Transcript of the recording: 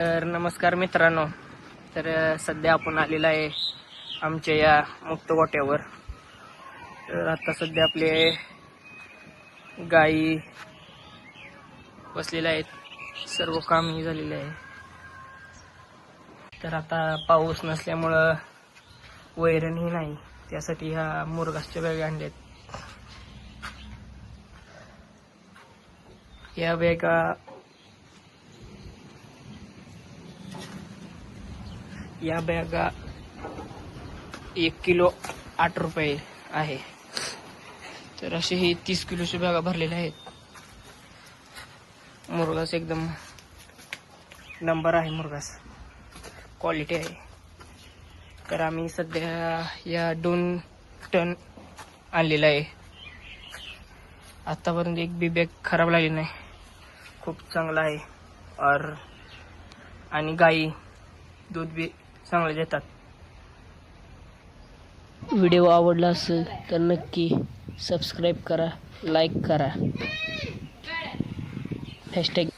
तर नमस्कार मित्रांनो. तर सध्या आपण आलेला आहे आमच्या या मुक्त गोट्यावर. तर आता सध्या आपले गायी बसलेल्या आहेत, सर्व कामही झालेले आहे. तर आता पाऊस नसल्यामुळं वैरणही नाही, त्यासाठी ह्या मुरघासच्या बॅगा आणल्यात. या बॅगा 1 किलो 8 रुपये आहे. तर असे ही 30 किलोच्या बॅगा भरलेल्या आहेत. मुरघास एकदम नंबर आहे, मुरघास क्वालिटी आहे. तर आम्ही सध्या या 2 टन आणलेला आहे. आतापर्यंत एक बी बॅग खराब लागली नाही, खूप चांगला आहे. आणि गाई दूध बी चांगले देतात. व्हिडिओ आवडला असेल तर नक्की सबस्क्राईब करा, लाईक करा. हॅशटॅग